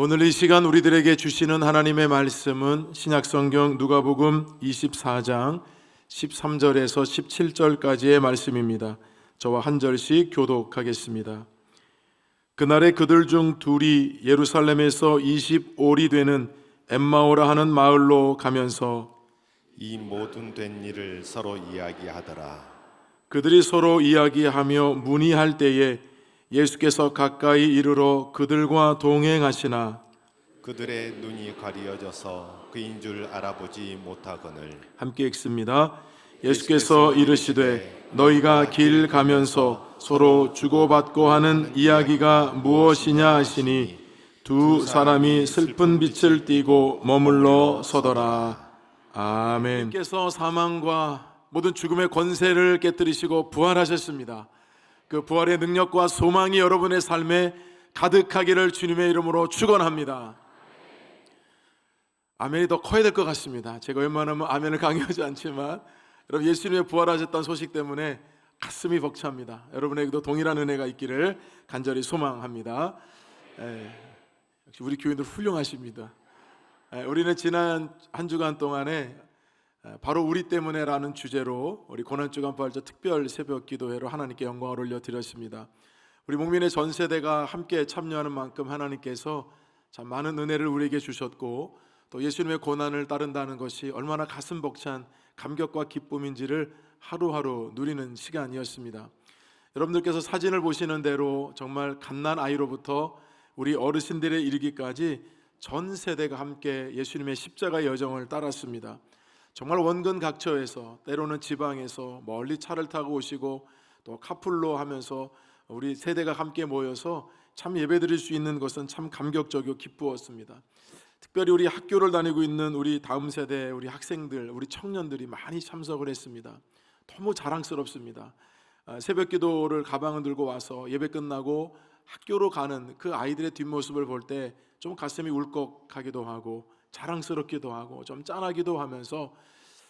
오늘 이 시간 우리들에게 주시는 하나님의 말씀은 신약성경 누가복음 24장 13절에서 17절까지의 말씀입니다. 저와 한 절씩 교독하겠습니다. 그날에 그들 중 둘이 예루살렘에서 20올이 되는 엠마오라 하는 마을로 가면서 이 모든 된 일을 서로 이야기하더라. 그들이 서로 이야기하며 문의할 때에 예수께서 가까이 이르러 그들과 동행하시나 그들의 눈이 가리어져서 그인 줄 알아보지 못하거늘. 함께 읽습니다. 예수께서 이르시되 너희가 길 가면서 서로 주고받고 하는 이야기가 무엇이냐 하시니 두 사람이 슬픈 빛을 띠고 머물러 서더라. 아멘. 께서 사망과 모든 죽음의 권세를 깨뜨리시고 부활하셨습니다. 그 부활의 능력과 소망이 여러분의 삶에 가득하기를 주님의 이름으로 축원합니다. 아멘이 더 커야 될 것 같습니다. 제가 웬만하면 아멘을 강요하지 않지만 여러분, 예수님의 부활하셨다는 소식 때문에 가슴이 벅찹니다. 여러분에게도 동일한 은혜가 있기를 간절히 소망합니다. 역시 우리 교인들 훌륭하십니다. 우리는 지난 한 주간 동안에 바로 우리 때문에라는 주제로 우리 고난주간 부활절 특별 새벽 기도회로 하나님께 영광을 올려드렸습니다. 우리 목민의 전 세대가 함께 참여하는 만큼 하나님께서 참 많은 은혜를 우리에게 주셨고, 또 예수님의 고난을 따른다는 것이 얼마나 가슴 벅찬 감격과 기쁨인지를 하루하루 누리는 시간이었습니다. 여러분들께서 사진을 보시는 대로 정말 갓난 아이로부터 우리 어르신들에 이르기까지 전 세대가 함께 예수님의 십자가의 여정을 따랐습니다. 정말 원근 각처에서, 때로는 지방에서 멀리 차를 타고 오시고 또 카풀로 하면서 우리 세대가 함께 모여서 참 예배드릴 수 있는 것은 참 감격적이고 기쁘었습니다. 특별히 우리 학교를 다니고 있는 우리 다음 세대, 우리 학생들, 우리 청년들이 많이 참석을 했습니다. 너무 자랑스럽습니다. 새벽 기도를 가방을 들고 와서 예배 끝나고 학교로 가는 그 아이들의 뒷모습을 볼 때 좀 가슴이 울컥하기도 하고 자랑스럽기도 하고 좀 짠하기도 하면서,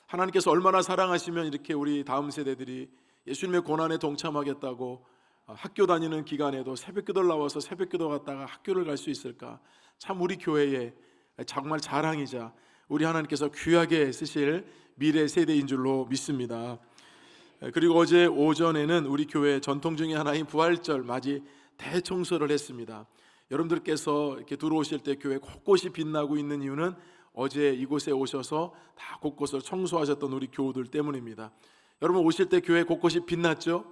하나님께서 얼마나 사랑하시면 이렇게 우리 다음 세대들이 예수님의 고난에 동참하겠다고 학교 다니는 기간에도 새벽 기도를 나와서 새벽 기도 갔다가 학교를 갈 수 있을까. 참 우리 교회의 정말 자랑이자 우리 하나님께서 귀하게 쓰실 미래 세대인 줄로 믿습니다. 그리고 어제 오전에는 우리 교회 전통 중에 하나인 부활절 맞이 대청소를 했습니다. 여러분들께서 이렇게 들어오실 때 교회 곳곳이 빛나고 있는 이유는 어제 이곳에 오셔서 다 곳곳을 청소하셨던 우리 교우들 때문입니다. 여러분 오실 때 교회 곳곳이 빛났죠?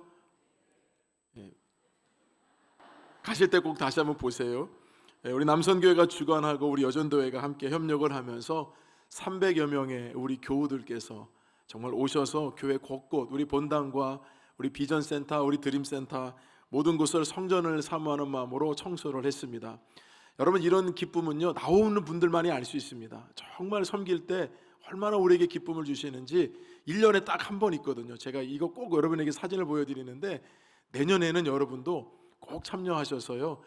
가실 때 꼭 다시 한번 보세요. 우리 남선교회가 주관하고 우리 여전도회가 함께 협력을 하면서 300여 명의 우리 교우들께서 정말 오셔서 교회 곳곳, 우리 본당과 우리 비전센터, 우리 드림센터 모든 곳을 성전을 사모하는 마음으로 청소를 했습니다. 여러분, 이런 기쁨은요, 나오는 분들만이 알 수 있습니다. 정말 섬길 때 얼마나 우리에게 기쁨을 주시는지 1년에 딱 한 번 있거든요. 제가 이거 꼭 여러분에게 사진을 보여드리는데, 내년에는 여러분도 꼭 참여하셔서요,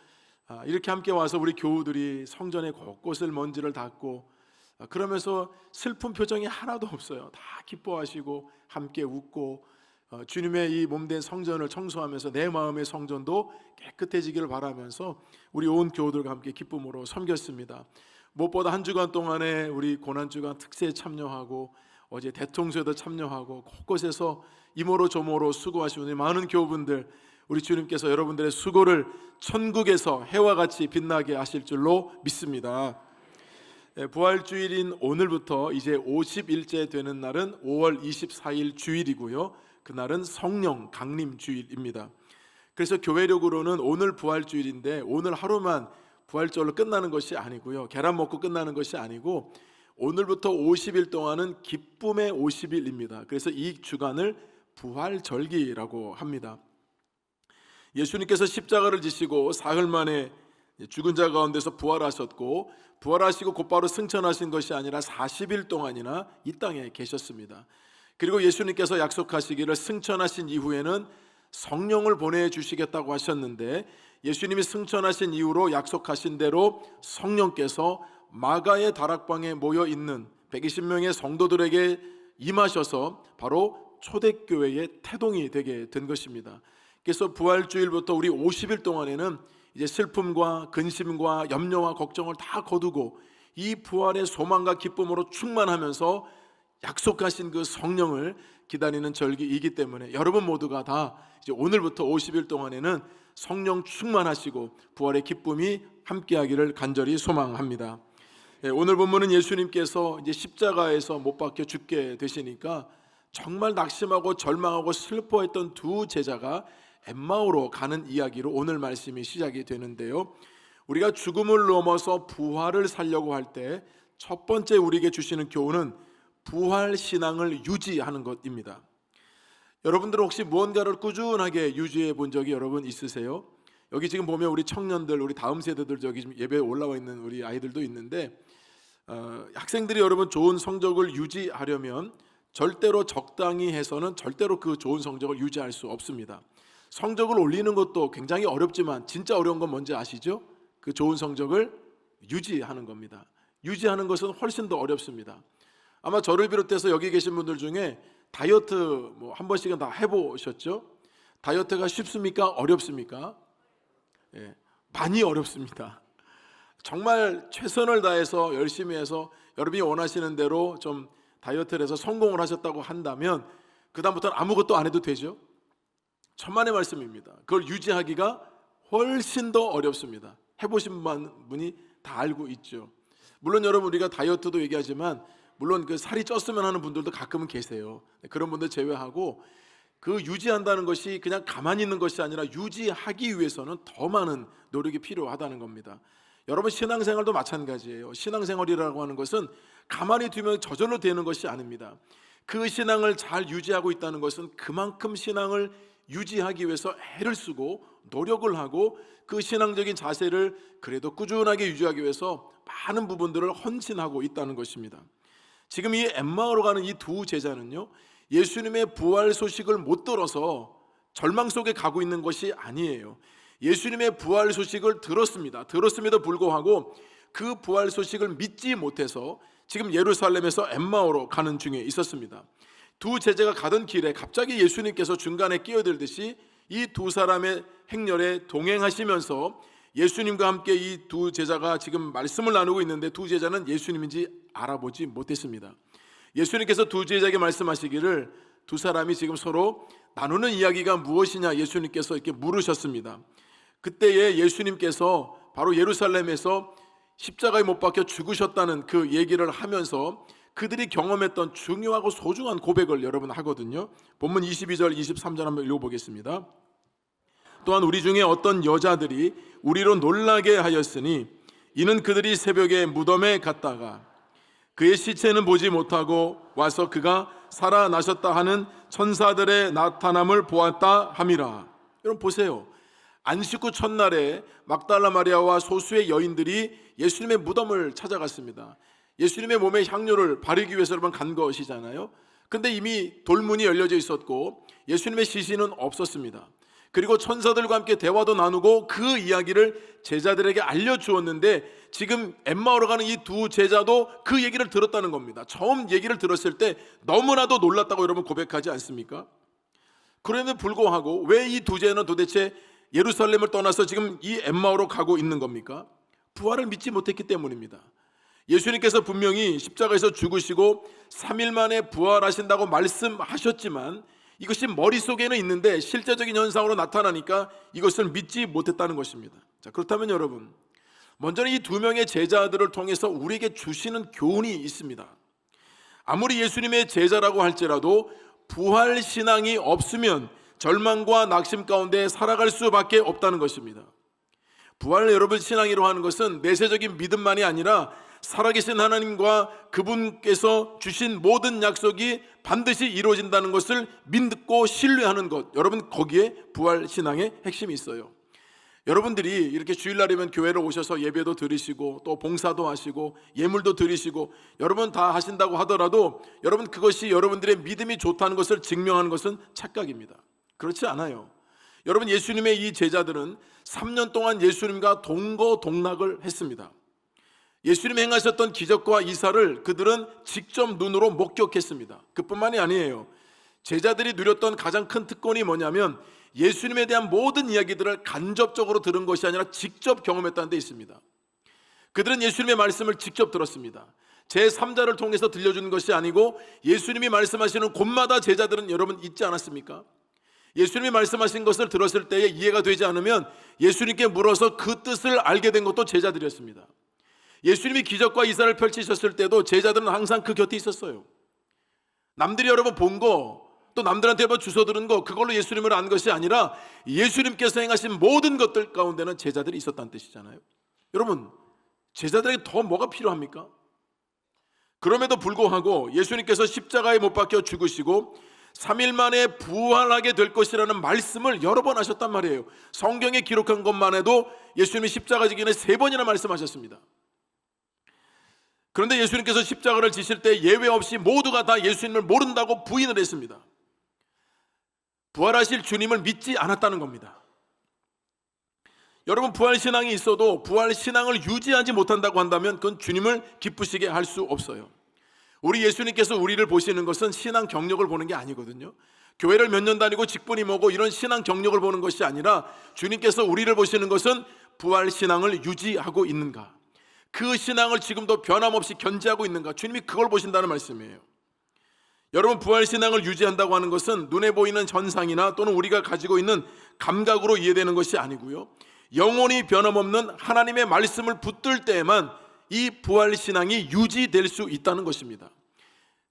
이렇게 함께 와서 우리 교우들이 성전의 곳곳을 먼지를 닦고, 그러면서 슬픈 표정이 하나도 없어요. 다 기뻐하시고 함께 웃고, 주님의 이 몸된 성전을 청소하면서 내 마음의 성전도 깨끗해지기를 바라면서 우리 온 교우들과 함께 기쁨으로 섬겼습니다. 무엇보다 한 주간 동안에 우리 고난주간 특세에 참여하고 어제 대통수에도 참여하고 곳곳에서 이모로 저모로 수고하시는 우리 많은 교우분들, 우리 주님께서 여러분들의 수고를 천국에서 해와 같이 빛나게 하실 줄로 믿습니다. 부활주일인 오늘부터 이제 50일째 되는 날은 5월 24일 주일이고요, 그날은 성령 강림 주일입니다. 그래서 교회력으로는 오늘 부활주일인데 오늘 하루만 부활절로 끝나는 것이 아니고요, 계란 먹고 끝나는 것이 아니고 오늘부터 50일 동안은 기쁨의 50일입니다. 그래서 이 주간을 부활절기라고 합니다. 예수님께서 십자가를 지시고 사흘 만에 죽은 자 가운데서 부활하셨고, 부활하시고 곧바로 승천하신 것이 아니라 40일 동안이나 이 땅에 계셨습니다. 그리고 예수님께서 약속하시기를 승천하신 이후에는 성령을 보내주시겠다고 하셨는데, 예수님이 승천하신 이후로 약속하신 대로 성령께서 마가의 다락방에 모여있는 120명의 성도들에게 임하셔서 바로 초대교회의 태동이 되게 된 것입니다. 그래서 부활주일부터 우리 50일 동안에는 이제 슬픔과 근심과 염려와 걱정을 다 거두고 이 부활의 소망과 기쁨으로 충만하면서 약속하신 그 성령을 기다리는 절기이기 때문에 여러분 모두가 다 이제 오늘부터 50일 동안에는 성령 충만하시고 부활의 기쁨이 함께하기를 간절히 소망합니다. 오늘 본문은 예수님께서 이제 십자가에서 못 박혀 죽게 되시니까 정말 낙심하고 절망하고 슬퍼했던 두 제자가 엠마오로 가는 이야기로 오늘 말씀이 시작이 되는데요. 우리가 죽음을 넘어서 부활을 살려고 할 때 첫 번째 우리에게 주시는 교훈은 부활 신앙을 유지하는 것입니다. 여러분들은 혹시 무언가를 꾸준하게 유지해 본 적이 여러분 있으세요? 여기 지금 보면 우리 청년들, 우리 다음 세대들 저기 지금 예배에 올라와 있는 우리 아이들도 있는데 학생들이 여러분 좋은 성적을 유지하려면 절대로 적당히 해서는 절대로 그 좋은 성적을 유지할 수 없습니다. 성적을 올리는 것도 굉장히 어렵지만 진짜 어려운 건 뭔지 아시죠? 그 좋은 성적을 유지하는 겁니다. 유지하는 것은 훨씬 더 어렵습니다. 아마 저를 비롯해서 여기 계신 분들 중에 다이어트 뭐 한 번씩은 다 해보셨죠? 다이어트가 쉽습니까? 어렵습니까? 많이 어렵습니다. 정말 최선을 다해서 열심히 해서 여러분이 원하시는 대로 좀 다이어트를 해서 성공을 하셨다고 한다면 그 다음부터는 아무것도 안 해도 되죠. 천만의 말씀입니다. 그걸 유지하기가 훨씬 더 어렵습니다. 해보신 분이 다 알고 있죠. 물론 여러분 우리가 다이어트도 얘기하지만 물론 그 살이 쪘으면 하는 분들도 가끔은 계세요. 그런 분들 제외하고 그 유지한다는 것이 그냥 가만히 있는 것이 아니라 유지하기 위해서는 더 많은 노력이 필요하다는 겁니다. 여러분 신앙생활도 마찬가지예요. 신앙생활이라고 하는 것은 가만히 두면 저절로 되는 것이 아닙니다. 그 신앙을 잘 유지하고 있다는 것은 그만큼 신앙을 유지하기 위해서 애를 쓰고 노력을 하고 그 신앙적인 자세를 그래도 꾸준하게 유지하기 위해서 많은 부분들을 헌신하고 있다는 것입니다. 지금 이 엠마오로 가는 이 두 제자는요, 예수님의 부활 소식을 못 들어서 절망 속에 가고 있는 것이 아니에요. 예수님의 부활 소식을 들었습니다. 들었음에도 불구하고 그 부활 소식을 믿지 못해서 지금 예루살렘에서 엠마오로 가는 중에 있었습니다. 두 제자가 가던 길에 갑자기 예수님께서 중간에 끼어들듯이 이 두 사람의 행렬에 동행하시면서 예수님과 함께 이 두 제자가 지금 말씀을 나누고 있는데 두 제자는 예수님인지 알아보지 못했습니다. 예수님께서 두 제자에게 말씀하시기를 두 사람이 지금 서로 나누는 이야기가 무엇이냐 예수님께서 이렇게 물으셨습니다. 그때에 예수님께서 바로 예루살렘에서 십자가에 못 박혀 죽으셨다는 그 얘기를 하면서 그들이 경험했던 중요하고 소중한 고백을 여러분 하거든요. 본문 22절 23절 한번 읽어보겠습니다. 또한 우리 중에 어떤 여자들이 우리로 놀라게 하였으니 이는 그들이 새벽에 무덤에 갔다가 그의 시체는 보지 못하고 와서 그가 살아나셨다 하는 천사들의 나타남을 보았다 함이라. 여러분 보세요. 안식구 첫날에 막달라 마리아와 소수의 여인들이 예수님의 무덤을 찾아갔습니다. 예수님의 몸에 향료를 바르기 위해서 여러분 간 것이잖아요. 근데 이미 돌문이 열려져 있었고 예수님의 시신은 없었습니다. 그리고 천사들과 함께 대화도 나누고 그 이야기를 제자들에게 알려주었는데 지금 엠마오로 가는 이 두 제자도 그 얘기를 들었다는 겁니다. 처음 얘기를 들었을 때 너무나도 놀랐다고 여러분 고백하지 않습니까? 그런데 불구하고 왜 이 두 제자는 도대체 예루살렘을 떠나서 지금 이 엠마오로 가고 있는 겁니까? 부활을 믿지 못했기 때문입니다. 예수님께서 분명히 십자가에서 죽으시고 3일 만에 부활하신다고 말씀하셨지만 이것이 머릿속에는 있는데 실제적인 현상으로 나타나니까 이것을 믿지 못했다는 것입니다. 자, 그렇다면 여러분, 먼저는 이 두 명의 제자들을 통해서 우리에게 주시는 교훈이 있습니다. 아무리 예수님의 제자라고 할지라도 부활 신앙이 없으면 절망과 낙심 가운데 살아갈 수밖에 없다는 것입니다. 부활 여러분 신앙이라고 하는 것은 내세적인 믿음만이 아니라 살아계신 하나님과 그분께서 주신 모든 약속이 반드시 이루어진다는 것을 믿고 신뢰하는 것, 여러분 거기에 부활 신앙의 핵심이 있어요. 여러분들이 이렇게 주일날이면 교회를 오셔서 예배도 드리시고 또 봉사도 하시고 예물도 드리시고 여러분 다 하신다고 하더라도 여러분 그것이 여러분들의 믿음이 좋다는 것을 증명하는 것은 착각입니다. 그렇지 않아요. 여러분 예수님의 이 제자들은 3년 동안 예수님과 동거동락을 했습니다. 예수님이 행하셨던 기적과 이사를 그들은 직접 눈으로 목격했습니다. 그뿐만이 아니에요. 제자들이 누렸던 가장 큰 특권이 뭐냐면 예수님에 대한 모든 이야기들을 간접적으로 들은 것이 아니라 직접 경험했다는 데 있습니다. 그들은 예수님의 말씀을 직접 들었습니다. 제3자를 통해서 들려주는 것이 아니고 예수님이 말씀하시는 곳마다 제자들은 여러분 있지 않았습니까? 예수님이 말씀하신 것을 들었을 때에 이해가 되지 않으면 예수님께 물어서 그 뜻을 알게 된 것도 제자들이었습니다. 예수님이 기적과 이사를 펼치셨을 때도 제자들은 항상 그 곁에 있었어요. 남들이 여러분 본 거, 또 남들한테 여러분 주워 들은 거, 그걸로 예수님을 안 것이 아니라 예수님께서 행하신 모든 것들 가운데는 제자들이 있었다는 뜻이잖아요. 여러분, 제자들에게 더 뭐가 필요합니까? 그럼에도 불구하고 예수님께서 십자가에 못 박혀 죽으시고 3일 만에 부활하게 될 것이라는 말씀을 여러 번 하셨단 말이에요. 성경에 기록한 것만 해도 예수님이 십자가 지기 전에 3번이나 말씀하셨습니다. 그런데 예수님께서 십자가를 지실 때 예외 없이 모두가 다 예수님을 모른다고 부인을 했습니다. 부활하실 주님을 믿지 않았다는 겁니다. 여러분, 부활신앙이 있어도 부활신앙을 유지하지 못한다고 한다면 그건 주님을 기쁘시게 할 수 없어요. 우리 예수님께서 우리를 보시는 것은 신앙 경력을 보는 게 아니거든요. 교회를 몇 년 다니고 직분이 뭐고 이런 신앙 경력을 보는 것이 아니라 주님께서 우리를 보시는 것은 부활신앙을 유지하고 있는가, 그 신앙을 지금도 변함없이 견지하고 있는가, 주님이 그걸 보신다는 말씀이에요. 여러분, 부활신앙을 유지한다고 하는 것은 눈에 보이는 현상이나 또는 우리가 가지고 있는 감각으로 이해되는 것이 아니고요, 영원히 변함없는 하나님의 말씀을 붙들 때에만 이 부활신앙이 유지될 수 있다는 것입니다.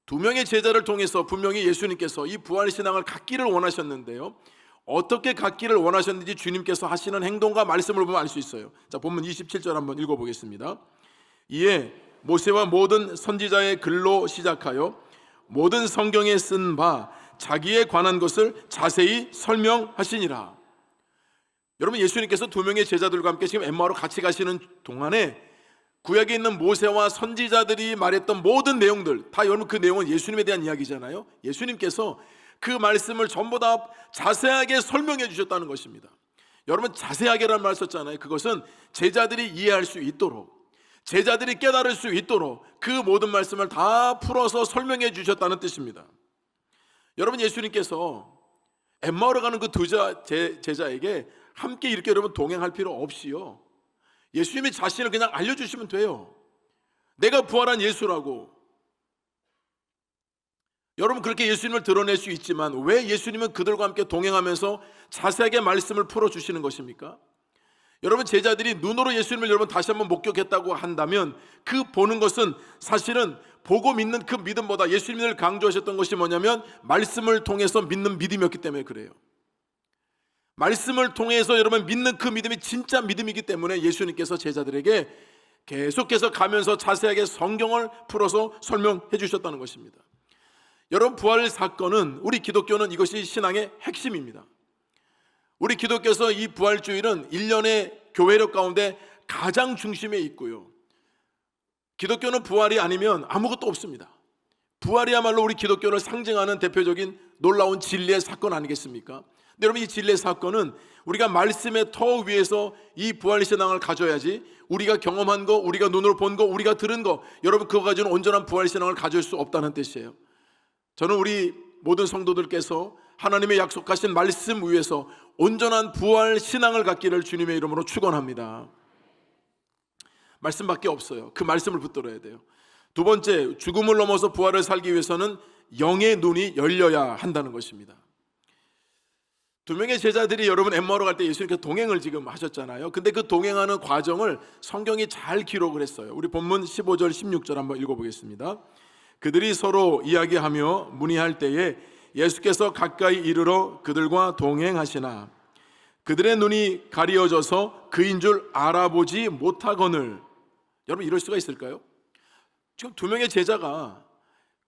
2명의 제자를 통해서 분명히 예수님께서 이 부활신앙을 갖기를 원하셨는데요, 어떻게 갖기를 원하셨는지 주님께서 하시는 행동과 말씀을 보면 알 수 있어요. 자, 본문 27절 한번 읽어보겠습니다. 이에 모세와 모든 선지자의 글로 시작하여 모든 성경에 쓴 바 자기에 관한 것을 자세히 설명하시니라. 여러분, 예수님께서 2명의 제자들과 함께 지금 엠마오로 같이 가시는 동안에 구약에 있는 모세와 선지자들이 말했던 모든 내용들 다, 여러분 그 내용은 예수님에 대한 이야기잖아요. 예수님께서 그 말씀을 전부 다 자세하게 설명해 주셨다는 것입니다. 여러분, 자세하게라는 말 썼잖아요. 그것은 제자들이 이해할 수 있도록, 제자들이 깨달을 수 있도록 그 모든 말씀을 다 풀어서 설명해 주셨다는 뜻입니다. 여러분, 예수님께서 엠마오로 가는 그 2 제자에게 함께 이렇게 여러분 동행할 필요 없이요, 예수님이 자신을 그냥 알려주시면 돼요. 내가 부활한 예수라고. 여러분, 그렇게 예수님을 드러낼 수 있지만 왜 예수님은 그들과 함께 동행하면서 자세하게 말씀을 풀어주시는 것입니까? 여러분, 제자들이 눈으로 예수님을 여러분 다시 한번 목격했다고 한다면 그 보는 것은 사실은 보고 믿는 그 믿음보다 예수님을 강조하셨던 것이 뭐냐면 말씀을 통해서 믿는 믿음이었기 때문에 그래요. 말씀을 통해서 여러분 믿는 그 믿음이 진짜 믿음이기 때문에 예수님께서 제자들에게 계속해서 가면서 자세하게 성경을 풀어서 설명해 주셨다는 것입니다. 여러분, 부활 사건은, 우리 기독교는 이것이 신앙의 핵심입니다. 우리 기독교에서 이 부활주일은 1년의 교회력 가운데 가장 중심에 있고요, 기독교는 부활이 아니면 아무것도 없습니다. 부활이야말로 우리 기독교를 상징하는 대표적인 놀라운 진리의 사건 아니겠습니까? 근데 여러분, 이 진리의 사건은 우리가 말씀의 터 위에서 이 부활신앙을 가져야지, 우리가 경험한 거, 우리가 눈으로 본 거, 우리가 들은 거, 여러분 그거 가지고는 온전한 부활신앙을 가질 수 없다는 뜻이에요. 저는 우리 모든 성도들께서 하나님의 약속하신 말씀 위에서 온전한 부활신앙을 갖기를 주님의 이름으로 축원합니다. 말씀밖에 없어요. 그 말씀을 붙들어야 돼요. 2번째, 죽음을 넘어서 부활을 살기 위해서는 영의 눈이 열려야 한다는 것입니다. 2명의 제자들이 여러분 엠마오로 갈 때 예수님께서 동행을 지금 하셨잖아요. 근데 그 동행하는 과정을 성경이 잘 기록을 했어요. 우리 본문 15절 16절 한번 읽어보겠습니다. 그들이 서로 이야기하며 문의할 때에 예수께서 가까이 이르러 그들과 동행하시나 그들의 눈이 가리어져서 그인 줄 알아보지 못하거늘. 여러분, 이럴 수가 있을까요? 지금 2명의 제자가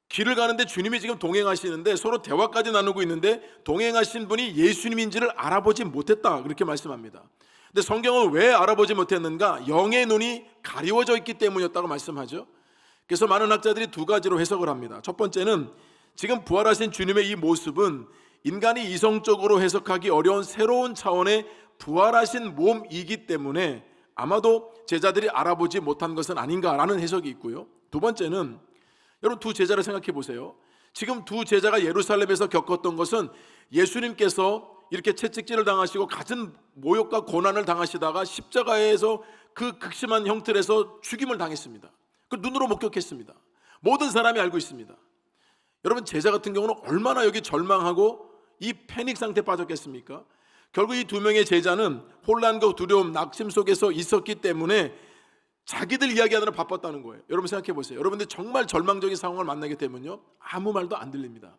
길을 가는데 주님이 지금 동행하시는데 서로 대화까지 나누고 있는데 동행하신 분이 예수님인지를 알아보지 못했다, 그렇게 말씀합니다. 근데 성경은 왜 알아보지 못했는가? 영의 눈이 가리워져 있기 때문이었다고 말씀하죠. 그래서 많은 학자들이 2가지로 해석을 합니다. 첫 번째는 지금 부활하신 주님의 이 모습은 인간이 이성적으로 해석하기 어려운 새로운 차원의 부활하신 몸이기 때문에 아마도 제자들이 알아보지 못한 것은 아닌가라는 해석이 있고요. 2번째는 여러분 2 제자를 생각해 보세요. 지금 두 제자가 예루살렘에서 겪었던 것은 예수님께서 이렇게 채찍질을 당하시고 갖은 모욕과 고난을 당하시다가 십자가에서 그 극심한 형틀에서 죽임을 당했습니다. 그 눈으로 목격했습니다. 모든 사람이 알고 있습니다. 여러분, 제자 같은 경우는 얼마나 여기 절망하고 이 패닉 상태에 빠졌겠습니까? 결국 이 두 명의 제자는 혼란과 두려움, 낙심 속에서 있었기 때문에 자기들 이야기하느라 바빴다는 거예요. 여러분 생각해 보세요. 여러분들 정말 절망적인 상황을 만나게 되면요, 아무 말도 안 들립니다.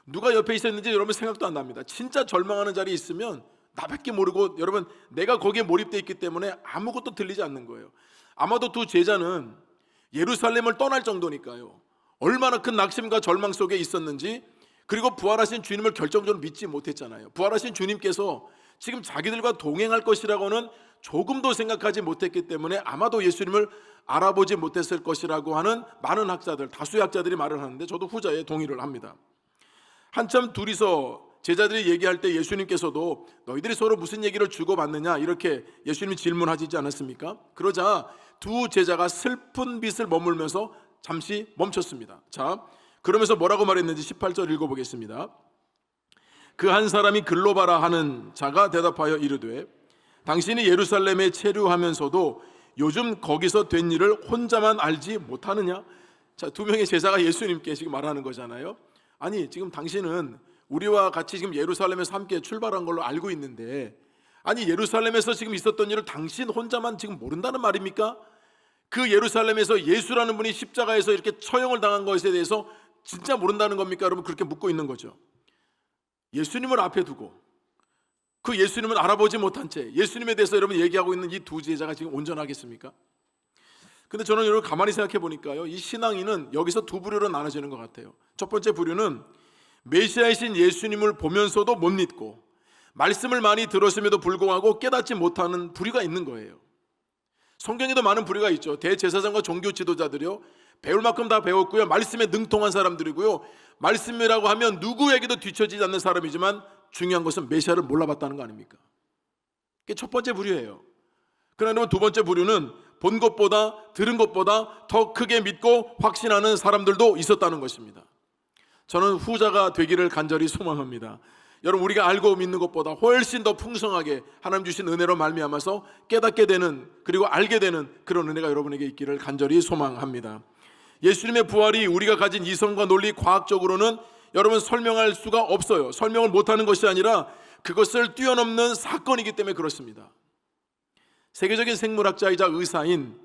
누가 옆에 있었는지 여러분 생각도 안 납니다. 진짜 절망하는 자리에 있으면 나밖에 모르고, 여러분 내가 거기에 몰입되어 있기 때문에 아무것도 들리지 않는 거예요. 아마도 두 제자는 예루살렘을 떠날 정도니까요, 얼마나 큰 낙심과 절망 속에 있었는지, 그리고 부활하신 주님을 결정적으로 믿지 못했잖아요. 부활하신 주님께서 지금 자기들과 동행할 것이라고는 조금도 생각하지 못했기 때문에 아마도 예수님을 알아보지 못했을 것이라고 하는 많은 학자들, 다수의 학자들이 말을 하는데 저도 후자에 동의를 합니다. 한참 둘이서 제자들이 얘기할 때 예수님께서도 너희들이 서로 무슨 얘기를 주고받느냐 이렇게 예수님이 질문하시지 않았습니까? 그러자 두 제자가 슬픈 빛을 머물면서 잠시 멈췄습니다. 자, 그러면서 뭐라고 말했는지 18절 읽어보겠습니다. 그 한 사람이 글로바라 하는 자가 대답하여 이르되 당신이 예루살렘에 체류하면서도 요즘 거기서 된 일을 혼자만 알지 못하느냐? 자, 두 명의 제자가 예수님께 지금 말하는 거잖아요. 아니, 지금 당신은 우리와 같이 지금 예루살렘에서 함께 출발한 걸로 알고 있는데, 아니 예루살렘에서 지금 있었던 일을 당신 혼자만 지금 모른다는 말입니까? 그 예루살렘에서 예수라는 분이 십자가에서 이렇게 처형을 당한 것에 대해서 진짜 모른다는 겁니까? 여러분, 그렇게 묻고 있는 거죠. 예수님을 앞에 두고 그 예수님을 알아보지 못한 채 예수님에 대해서 여러분 얘기하고 있는 이 두 제자가 지금 온전하겠습니까? 근데 저는 여러분 가만히 생각해 보니까요, 이 신앙인은 여기서 두 부류로 나눠지는 것 같아요. 첫 번째 부류는 메시아이신 예수님을 보면서도 못 믿고 말씀을 많이 들었음에도 불구하고 깨닫지 못하는 부류가 있는 거예요. 성경에도 많은 부류가 있죠. 대제사장과 종교 지도자들이요, 배울 만큼 다 배웠고요, 말씀에 능통한 사람들이고요, 말씀이라고 하면 누구에게도 뒤처지지 않는 사람이지만 중요한 것은 메시아를 몰라봤다는 거 아닙니까? 그게 첫 번째 부류예요. 그러나 두 번째 부류는 본 것보다 들은 것보다 더 크게 믿고 확신하는 사람들도 있었다는 것입니다. 저는 후자가 되기를 간절히 소망합니다. 여러분, 우리가 알고 믿는 것보다 훨씬 더 풍성하게 하나님 주신 은혜로 말미암아서 깨닫게 되는, 그리고 알게 되는 그런 은혜가 여러분에게 있기를 간절히 소망합니다. 예수님의 부활이 우리가 가진 이성과 논리, 과학적으로는 여러분 설명할 수가 없어요. 설명을 못하는 것이 아니라 그것을 뛰어넘는 사건이기 때문에 그렇습니다. 세계적인 생물학자이자 의사인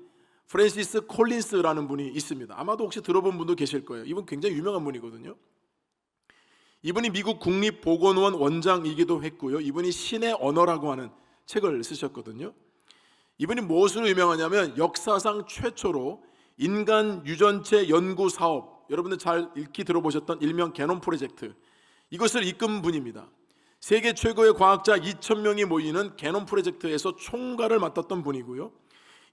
프랜시스 콜린스라는 분이 있습니다. 아마도 혹시 들어본 분도 계실 거예요. 이분 굉장히 유명한 분이거든요. 이분이 미국 국립보건원 원장이기도 했고요, 이분이 신의 언어라고 하는 책을 쓰셨거든요. 이분이 무엇으로 유명하냐면 역사상 최초로 인간 유전체 연구 사업, 여러분들 잘 읽기 들어보셨던 일명 게놈 프로젝트, 이것을 이끈 분입니다. 세계 최고의 과학자 2,000명이 모이는 게놈 프로젝트에서 총괄을 맡았던 분이고요,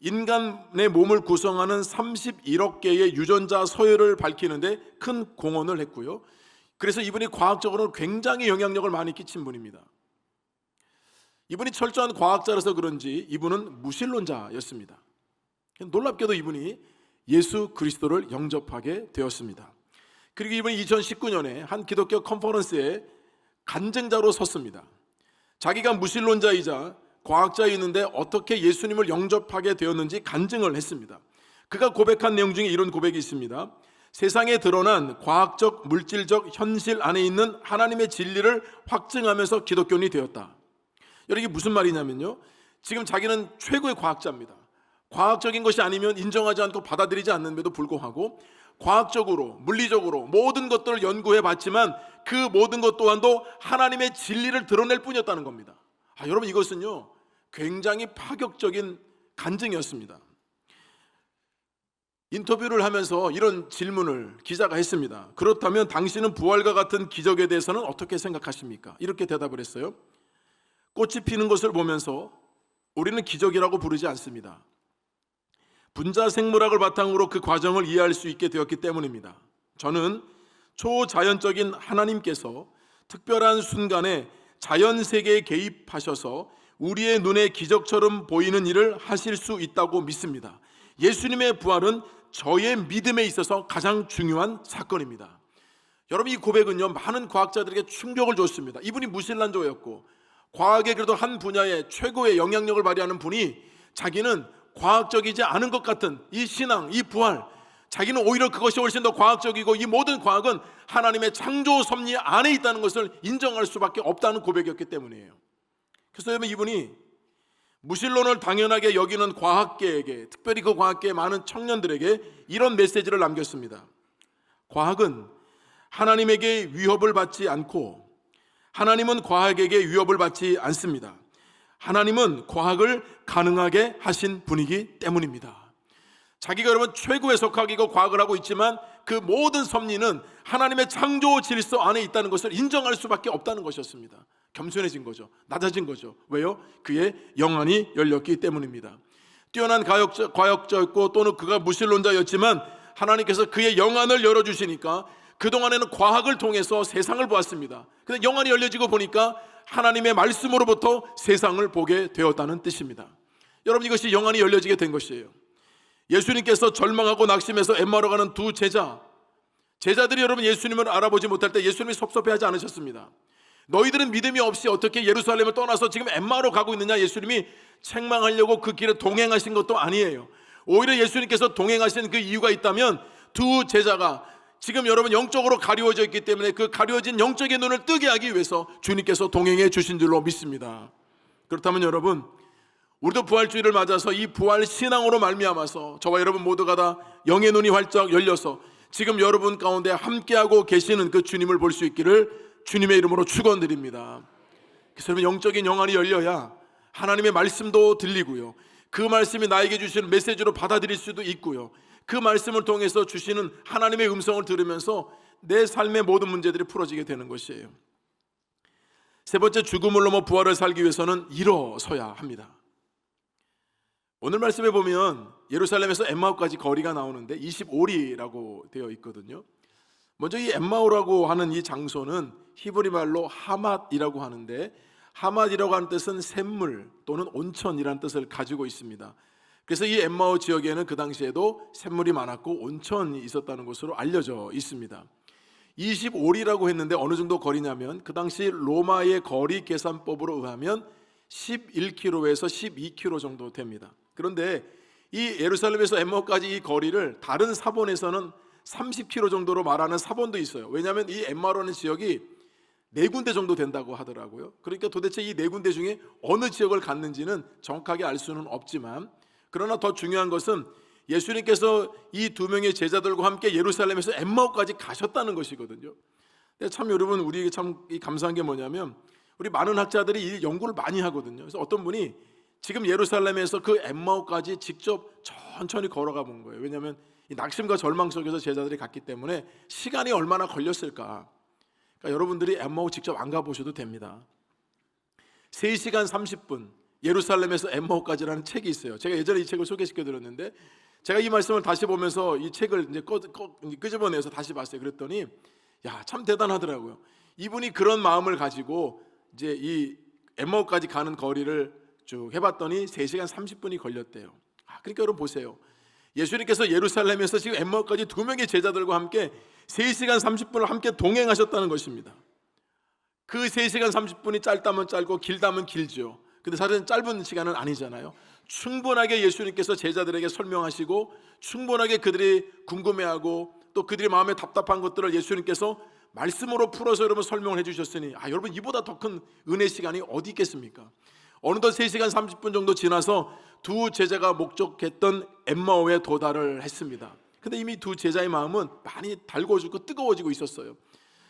인간의 몸을 구성하는 31억 개의 유전자 서열을 밝히는데 큰 공헌을 했고요, 그래서 이분이 과학적으로 굉장히 영향력을 많이 끼친 분입니다. 이분이 철저한 과학자라서 그런지 이분은 무신론자였습니다. 놀랍게도 이분이 예수 그리스도를 영접하게 되었습니다. 그리고 이분이 2019년에 한 기독교 컨퍼런스에 간증자로 섰습니다. 자기가 무신론자이자 과학자였는데 어떻게 예수님을 영접하게 되었는지 간증을 했습니다. 그가 고백한 내용 중에 이런 고백이 있습니다. 세상에 드러난 과학적, 물질적 현실 안에 있는 하나님의 진리를 확증하면서 기독교인이 되었다. 여러분, 이게 무슨 말이냐면요, 지금 자기는 최고의 과학자입니다. 과학적인 것이 아니면 인정하지 않고 받아들이지 않는데도 불구하고 과학적으로, 물리적으로 모든 것들을 연구해 봤지만 그 모든 것 또한도 하나님의 진리를 드러낼 뿐이었다는 겁니다. 여러분, 이것은요 굉장히 파격적인 간증이었습니다. 인터뷰를 하면서 이런 질문을 기자가 했습니다. 그렇다면 당신은 부활과 같은 기적에 대해서는 어떻게 생각하십니까? 이렇게 대답을 했어요. 꽃이 피는 것을 보면서 우리는 기적이라고 부르지 않습니다. 분자 생물학을 바탕으로 그 과정을 이해할 수 있게 되었기 때문입니다. 저는 초자연적인 하나님께서 특별한 순간에 자연 세계에 개입하셔서 우리의 눈에 기적처럼 보이는 일을 하실 수 있다고 믿습니다. 예수님의 부활은 저의 믿음에 있어서 가장 중요한 사건입니다. 여러분, 이 고백은요 많은 과학자들에게 충격을 줬습니다. 이분이 무신론자였고 과학의 그래도 한 분야에 최고의 영향력을 발휘하는 분이 자기는 과학적이지 않은 것 같은 이 신앙, 이 부활, 자기는 오히려 그것이 훨씬 더 과학적이고 이 모든 과학은 하나님의 창조 섭리 안에 있다는 것을 인정할 수밖에 없다는 고백이었기 때문이에요. 그래서 여러분, 이분이 무신론을 당연하게 여기는 과학계에게, 특별히 그 과학계의 많은 청년들에게 이런 메시지를 남겼습니다. 과학은 하나님에게 위협을 받지 않고 하나님은 과학에게 위협을 받지 않습니다. 하나님은 과학을 가능하게 하신 분이기 때문입니다. 자기가 여러분 최고의 석학이고 과학을 하고 있지만 그 모든 섭리는 하나님의 창조 질서 안에 있다는 것을 인정할 수밖에 없다는 것이었습니다. 겸손해진 거죠. 낮아진 거죠. 왜요? 그의 영안이 열렸기 때문입니다. 뛰어난 과학자였고 또는 그가 무신론자였지만 하나님께서 그의 영안을 열어주시니까 그동안에는 과학을 통해서 세상을 보았습니다. 근데 영안이 열려지고 보니까 하나님의 말씀으로부터 세상을 보게 되었다는 뜻입니다. 여러분, 이것이 영안이 열려지게 된 것이에요. 예수님께서 절망하고 낙심해서 엠마오로 가는 두 제자들이 여러분 예수님을 알아보지 못할 때 예수님이 섭섭해하지 않으셨습니다. 너희들은 믿음이 없이 어떻게 예루살렘을 떠나서 지금 엠마오로 가고 있느냐, 예수님이 책망하려고 그 길에 동행하신 것도 아니에요. 오히려 예수님께서 동행하신 그 이유가 있다면 두 제자가 지금 여러분 영적으로 가려워져 있기 때문에 그 가려워진 영적인 눈을 뜨게 하기 위해서 주님께서 동행해 주신 줄로 믿습니다. 그렇다면 여러분, 우리도 부활주의를 맞아서 이 부활 신앙으로 말미암아서 저와 여러분 모두가 다 영의 눈이 활짝 열려서 지금 여러분 가운데 함께하고 계시는 그 주님을 볼 수 있기를 주님의 이름으로 축원드립니다. 그래서 여러분, 영적인 영안이 열려야 하나님의 말씀도 들리고요, 그 말씀이 나에게 주시는 메시지로 받아들일 수도 있고요, 그 말씀을 통해서 주시는 하나님의 음성을 들으면서 내 삶의 모든 문제들이 풀어지게 되는 것이에요. 세 번째, 죽음을 넘어 부활을 살기 위해서는 일어서야 합니다. 오늘 말씀에 보면 예루살렘에서 엠마오까지 거리가 나오는데 25리라고 되어 있거든요. 먼저 이 엠마오라고 하는 이 장소는 히브리 말로 하맛이라고 하는데, 하맛이라고 하는 뜻은 샘물 또는 온천이라는 뜻을 가지고 있습니다. 그래서 이 엠마오 지역에는 그 당시에도 샘물이 많았고 온천이 있었다는 것으로 알려져 있습니다. 25리라고 했는데 어느 정도 거리냐면 그 당시 로마의 거리 계산법으로 의하면 11km에서 12km 정도 됩니다. 그런데 이 예루살렘에서 엠마오까지 이 거리를 다른 사본에서는 30km 정도로 말하는 사본도 있어요. 왜냐하면 이 엠마오라는 지역이 4군데 정도 된다고 하더라고요. 그러니까 도대체 이 4군데 중에 어느 지역을 갔는지는 정확하게 알 수는 없지만, 그러나 더 중요한 것은 예수님께서 이 두 명의 제자들과 함께 예루살렘에서 엠마오까지 가셨다는 것이거든요. 근데 참 여러분, 우리에게 참 감사한 게 뭐냐면 우리 많은 학자들이 이 연구를 많이 하거든요. 그래서 어떤 분이 지금 예루살렘에서 그 엠마오까지 직접 천천히 걸어가 본 거예요. 왜냐하면 이 낙심과 절망 속에서 제자들이 갔기 때문에 시간이 얼마나 걸렸을까. 그러니까 여러분들이 엠마오 직접 안 가보셔도 됩니다. 3시간 30분 예루살렘에서 엠마오까지라는 책이 있어요. 제가 예전에 이 책을 소개시켜드렸는데 제가 이 말씀을 다시 보면서 이 책을 이제 끄집어내서 다시 봤어요. 그랬더니 야, 참 대단하더라고요. 이분이 그런 마음을 가지고 이제 이 엠마오까지 가는 거리를 쭉 해봤더니 3시간 30분이 걸렸대요. 그러니까 여러분 보세요. 예수님께서 예루살렘에서 지금 엠마오까지 2명의 제자들과 함께 3시간 30분을 함께 동행하셨다는 것입니다. 그 3시간 30분이 짧다면 짧고 길다면 길죠. 근데 사실은 짧은 시간은 아니잖아요. 충분하게 예수님께서 제자들에게 설명하시고 충분하게 그들이 궁금해하고 또 그들의 마음에 답답한 것들을 예수님께서 말씀으로 풀어서 여러분 설명을 해주셨으니 여러분 이보다 더 큰 은혜 시간이 어디 있겠습니까? 어느덧 3시간 30분 정도 지나서 두 제자가 목적했던 엠마오에 도달을 했습니다. 근데 이미 두 제자의 마음은 많이 달궈지고 뜨거워지고 있었어요.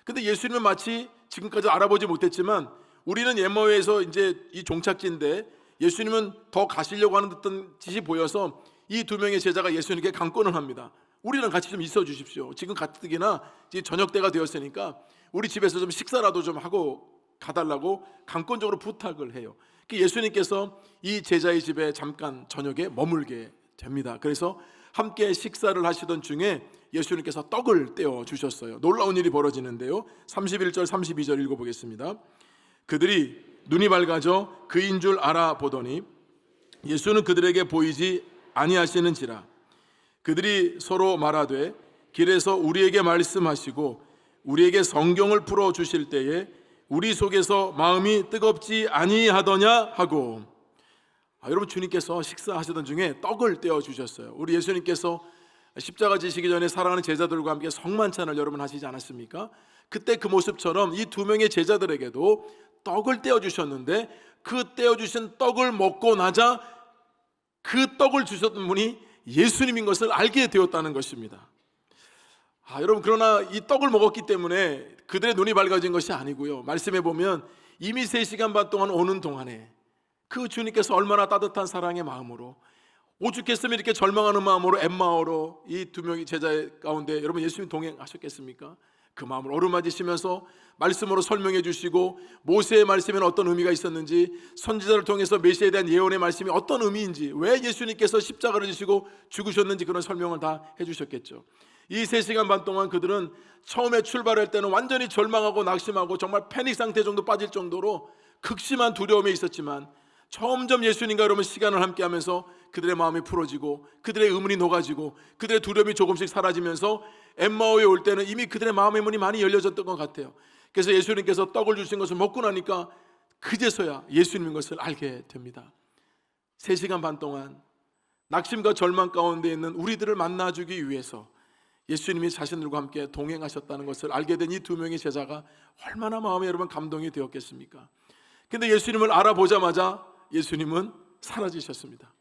근데 예수님은 마치 지금까지 알아보지 못했지만 우리는 엠마오에서 이제 이 종착지인데 예수님은 더 가시려고 하는 듯한 짓이 보여서 이 2명의 제자가 예수님께 강권을 합니다. 우리랑 같이 좀 있어 주십시오. 지금 가뜩이나 이제 저녁 때가 되었으니까 우리 집에서 좀 식사라도 좀 하고 가달라고 강권적으로 부탁을 해요. 예수님께서 이 제자의 집에 잠깐 저녁에 머물게 됩니다. 그래서 함께 식사를 하시던 중에 예수님께서 떡을 떼어 주셨어요. 놀라운 일이 벌어지는데요. 31절 32절 읽어보겠습니다. 그들이 눈이 밝아져 그인 줄 알아보더니 예수는 그들에게 보이지 아니하시는지라. 그들이 서로 말하되 길에서 우리에게 말씀하시고 우리에게 성경을 풀어 주실 때에 우리 속에서 마음이 뜨겁지 아니하더냐 하고. 여러분, 주님께서 식사하시던 중에 떡을 떼어 주셨어요. 우리 예수님께서 십자가 지시기 전에 사랑하는 제자들과 함께 성만찬을 여러분 하시지 않았습니까? 그때 그 모습처럼 이 두 명의 제자들에게도 떡을 떼어 주셨는데, 그 떼어 주신 떡을 먹고 나자 그 떡을 주셨던 분이 예수님인 것을 알게 되었다는 것입니다. 여러분, 그러나 이 떡을 먹었기 때문에 그들의 눈이 밝아진 것이 아니고요, 말씀해 보면 이미 3시간 반 동안 오는 동안에 그 주님께서 얼마나 따뜻한 사랑의 마음으로, 오죽했으면 이렇게 절망하는 마음으로 엠마오로 이 두 명의 제자 가운데 여러분 예수님 동행하셨겠습니까? 그 마음을 어루만지시면서 말씀으로 설명해 주시고, 모세의 말씀에는 어떤 의미가 있었는지, 선지자를 통해서 메시아에 대한 예언의 말씀이 어떤 의미인지, 왜 예수님께서 십자가를 지시고 죽으셨는지 그런 설명을 다 해주셨겠죠. 이 3시간 반 동안 그들은 처음에 출발할 때는 완전히 절망하고 낙심하고 정말 패닉 상태 정도 빠질 정도로 극심한 두려움에 있었지만, 점점 예수님과 여러분 시간을 함께하면서 그들의 마음이 풀어지고 그들의 의문이 녹아지고 그들의 두려움이 조금씩 사라지면서 엠마오에 올 때는 이미 그들의 마음의 문이 많이 열려졌던 것 같아요. 그래서 예수님께서 떡을 주신 것을 먹고 나니까 그제서야 예수님인 것을 알게 됩니다. 3시간 반 동안 낙심과 절망 가운데 있는 우리들을 만나주기 위해서 예수님이 자신들과 함께 동행하셨다는 것을 알게 된 이 두 명의 제자가 얼마나 마음에 여러분 감동이 되었겠습니까? 근데 예수님을 알아보자마자 예수님은 사라지셨습니다.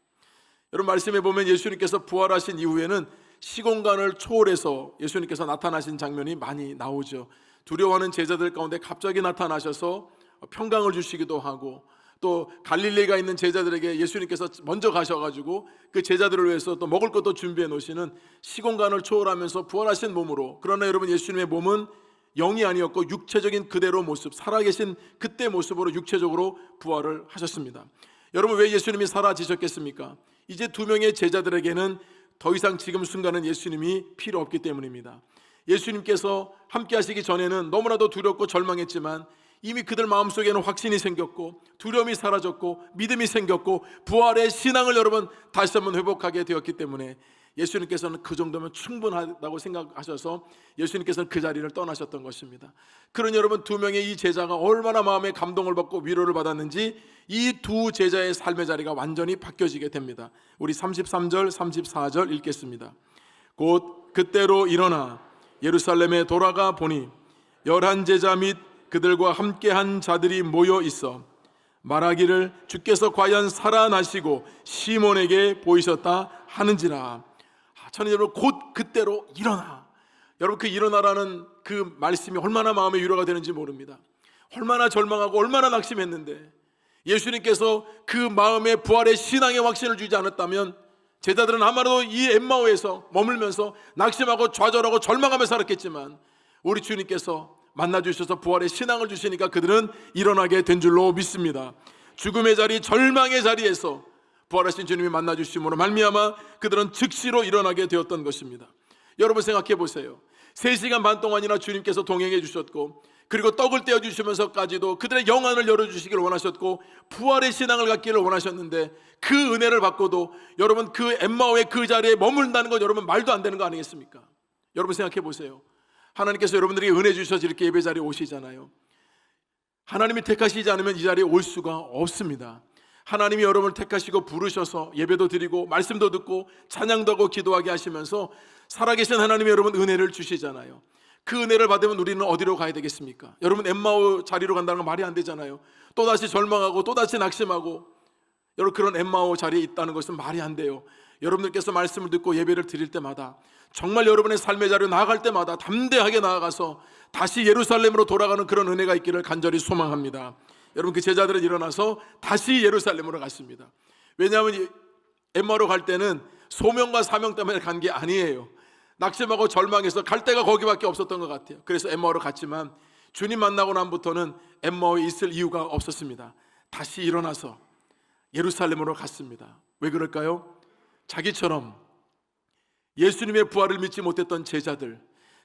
여러분, 말씀해 보면 예수님께서 부활하신 이후에는 시공간을 초월해서 예수님께서 나타나신 장면이 많이 나오죠. 두려워하는 제자들 가운데 갑자기 나타나셔서 평강을 주시기도 하고, 또 갈릴리가 있는 제자들에게 예수님께서 먼저 가셔가지고 그 제자들을 위해서 또 먹을 것도 준비해 놓으시는, 시공간을 초월하면서 부활하신 몸으로, 그러나 여러분 예수님의 몸은 영이 아니었고 육체적인 그대로 모습, 살아계신 그때 모습으로 육체적으로 부활을 하셨습니다. 여러분, 왜 예수님이 사라지셨겠습니까? 이제 두 명의 제자들에게는 더 이상 지금 순간은 예수님이 필요 없기 때문입니다. 예수님께서 함께 하시기 전에는 너무나도 두렵고 절망했지만 이미 그들 마음속에는 확신이 생겼고 두려움이 사라졌고 믿음이 생겼고 부활의 신앙을 여러분 다시 한번 회복하게 되었기 때문에 예수님께서는 그 정도면 충분하다고 생각하셔서 예수님께서는 그 자리를 떠나셨던 것입니다. 그러니 여러분, 두 명의 이 제자가 얼마나 마음의 감동을 받고 위로를 받았는지 이 두 제자의 삶의 자리가 완전히 바뀌어지게 됩니다. 우리 33절 34절 읽겠습니다. 곧 그때로 일어나 예루살렘에 돌아가 보니 11제자 및 그들과 함께한 자들이 모여 있어 말하기를 주께서 과연 살아나시고 시몬에게 보이셨다 하는지라. 저는 여러분, 곧 그때로 일어나, 여러분 그 일어나라는 그 말씀이 얼마나 마음의 위로가 되는지 모릅니다. 얼마나 절망하고 얼마나 낙심했는데 예수님께서 그 마음의 부활의 신앙의 확신을 주지 않았다면 제자들은 아마도 이 엠마오에서 머물면서 낙심하고 좌절하고 절망하며 살았겠지만, 우리 주님께서 만나주셔서 부활의 신앙을 주시니까 그들은 일어나게 된 줄로 믿습니다. 죽음의 자리, 절망의 자리에서 부활하신 주님이 만나주심으로 말미암아 그들은 즉시로 일어나게 되었던 것입니다. 여러분 생각해 보세요. 3시간 반 동안이나 주님께서 동행해 주셨고, 그리고 떡을 떼어주시면서까지도 그들의 영안을 열어주시기를 원하셨고 부활의 신앙을 갖기를 원하셨는데, 그 은혜를 받고도 여러분 그 엠마오의 그 자리에 머문다는 건 여러분 말도 안 되는 거 아니겠습니까? 여러분 생각해 보세요. 하나님께서 여러분들에게 은혜 주셔서 이렇게 예배 자리에 오시잖아요. 하나님이 택하시지 않으면 이 자리에 올 수가 없습니다. 하나님이 여러분을 택하시고 부르셔서 예배도 드리고 말씀도 듣고 찬양도 하고 기도하게 하시면서 살아계신 하나님이 여러분 은혜를 주시잖아요. 그 은혜를 받으면 우리는 어디로 가야 되겠습니까? 여러분, 엠마오 자리로 간다는 건 말이 안 되잖아요. 또다시 절망하고 또다시 낙심하고 여러분 그런 엠마오 자리에 있다는 것은 말이 안 돼요. 여러분들께서 말씀을 듣고 예배를 드릴 때마다, 정말 여러분의 삶의 자리로 나아갈 때마다 담대하게 나아가서 다시 예루살렘으로 돌아가는 그런 은혜가 있기를 간절히 소망합니다. 여러분, 그 제자들은 일어나서 다시 예루살렘으로 갔습니다. 왜냐하면 엠마오로 갈 때는 소명과 사명 때문에 간 게 아니에요. 낙심하고 절망해서 갈 데가 거기밖에 없었던 것 같아요. 그래서 엠마오로 갔지만 주님 만나고 난부터는 엠마오에 있을 이유가 없었습니다. 다시 일어나서 예루살렘으로 갔습니다. 왜 그럴까요? 자기처럼 예수님의 부활을 믿지 못했던 제자들,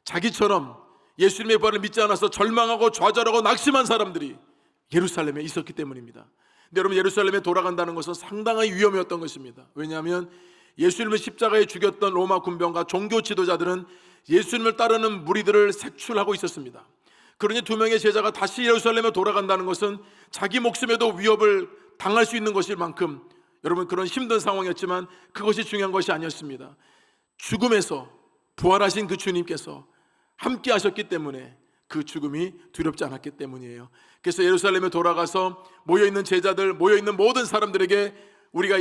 자기처럼 예수님의 부활을 믿지 않아서 절망하고 좌절하고 낙심한 사람들이 예루살렘에 있었기 때문입니다. 근데 여러분, 예루살렘에 돌아간다는 것은 상당히 위험이었던 것입니다. 왜냐하면 예수님을 십자가에 죽였던 로마 군병과 종교 지도자들은 예수님을 따르는 무리들을 색출하고 있었습니다. 그러니 두 명의 제자가 다시 예루살렘에 돌아간다는 것은 자기 목숨에도 위협을 당할 수 있는 것일 만큼 여러분 그런 힘든 상황이었지만 그것이 중요한 것이 아니었습니다. 죽음에서 부활하신 그 주님께서 함께 하셨기 때문에 그 죽음이 두렵지 않았기 때문이에요. 그래서 예루살렘에 돌아가서 모여있는 제자들, 모여있는 모든 사람들에게 우리가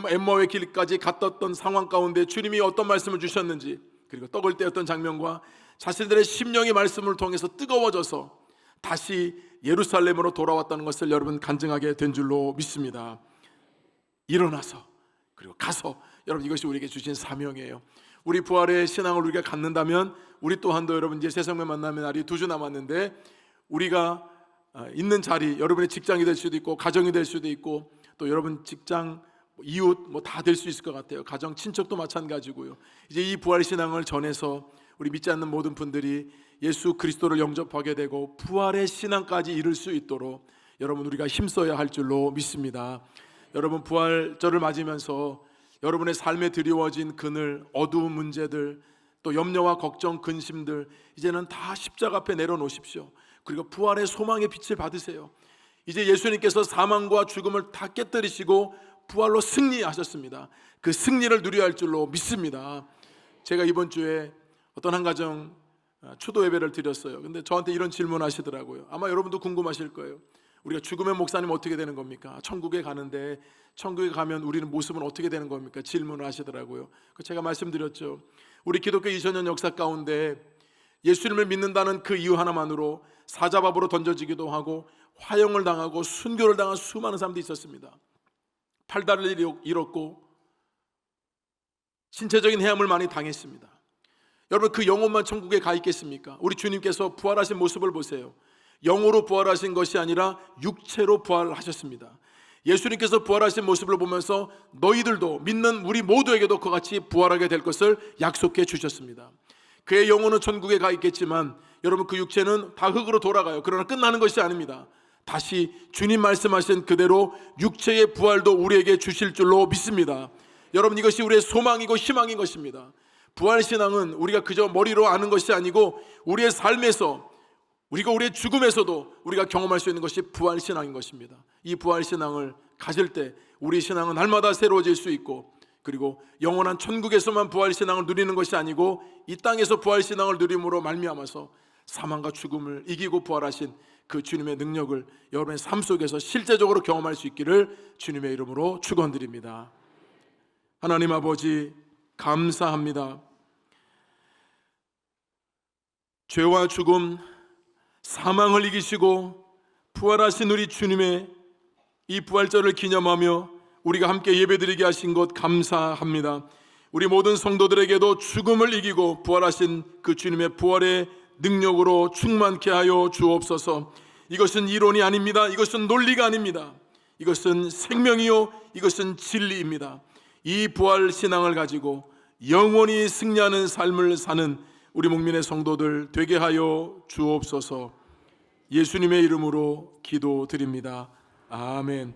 엠마오의 길까지 갔던 상황 가운데 주님이 어떤 말씀을 주셨는지, 그리고 떡을 떼었던 장면과 자신들의 심령의 말씀을 통해서 뜨거워져서 다시 예루살렘으로 돌아왔다는 것을 여러분 간증하게 된 줄로 믿습니다. 일어나서 그리고 가서, 여러분 이것이 우리에게 주신 사명이에요. 우리 부활의 신앙을 우리가 갖는다면 우리 또한도 여러분 이제 새생명 만남의 날이 2주 남았는데 우리가 있는 자리, 여러분의 직장이 될 수도 있고 가정이 될 수도 있고 또 여러분 직장, 이웃 뭐 다 될 수 있을 것 같아요. 가정, 친척도 마찬가지고요. 이제 이 부활 신앙을 전해서 우리 믿지 않는 모든 분들이 예수 그리스도를 영접하게 되고 부활의 신앙까지 이룰 수 있도록 여러분 우리가 힘써야 할 줄로 믿습니다. 여러분 부활절을 맞으면서 여러분의 삶에 드리워진 그늘, 어두운 문제들, 또 염려와 걱정, 근심들 이제는 다 십자가 앞에 내려놓으십시오. 그리고 부활의 소망의 빛을 받으세요. 이제 예수님께서 사망과 죽음을 다 깨뜨리시고 부활로 승리하셨습니다. 그 승리를 누려야 할 줄로 믿습니다. 제가 이번 주에 어떤 한 가정 추도 예배를 드렸어요. 근데 저한테 이런 질문 하시더라고요. 아마 여러분도 궁금하실 거예요. 우리가 죽으면 목사님 어떻게 되는 겁니까? 천국에 가는데 천국에 가면 우리는 모습은 어떻게 되는 겁니까? 질문을 하시더라고요. 제가 말씀드렸죠. 우리 기독교 2000년 역사 가운데 예수님을 믿는다는 그 이유 하나만으로 사자밥으로 던져지기도 하고 화형을 당하고 순교를 당한 수많은 사람들이 있었습니다. 팔다리를 잃었고 신체적인 해함을 많이 당했습니다. 여러분 그 영혼만 천국에 가 있겠습니까? 우리 주님께서 부활하신 모습을 보세요. 영으로 부활하신 것이 아니라 육체로 부활하셨습니다. 예수님께서 부활하신 모습을 보면서 너희들도 믿는 우리 모두에게도 그와 같이 부활하게 될 것을 약속해 주셨습니다. 그의 영혼은 천국에 가 있겠지만 여러분 그 육체는 다 흙으로 돌아가요. 그러나 끝나는 것이 아닙니다. 다시 주님 말씀하신 그대로 육체의 부활도 우리에게 주실 줄로 믿습니다. 여러분 이것이 우리의 소망이고 희망인 것입니다. 부활신앙은 우리가 그저 머리로 아는 것이 아니고 우리의 삶에서, 우리가 우리의 죽음에서도 우리가 경험할 수 있는 것이 부활신앙인 것입니다. 이 부활신앙을 가질 때 우리 신앙은 날마다 새로워질 수 있고, 그리고 영원한 천국에서만 부활신앙을 누리는 것이 아니고 이 땅에서 부활신앙을 누림으로 말미암아서 사망과 죽음을 이기고 부활하신 그 주님의 능력을 여러분의 삶 속에서 실제적으로 경험할 수 있기를 주님의 이름으로 축원드립니다. 하나님 아버지 감사합니다. 죄와 죽음, 사망을 이기시고 부활하신 우리 주님의 이 부활절을 기념하며 우리가 함께 예배드리게 하신 것 감사합니다. 우리 모든 성도들에게도 죽음을 이기고 부활하신 그 주님의 부활의 능력으로 충만케 하여 주옵소서. 이것은 이론이 아닙니다. 이것은 논리가 아닙니다. 이것은 생명이요, 이것은 진리입니다. 이 부활 신앙을 가지고 영원히 승리하는 삶을 사는 우리 목민의 성도들 되게 하여 주옵소서. 예수님의 이름으로 기도드립니다. 아멘.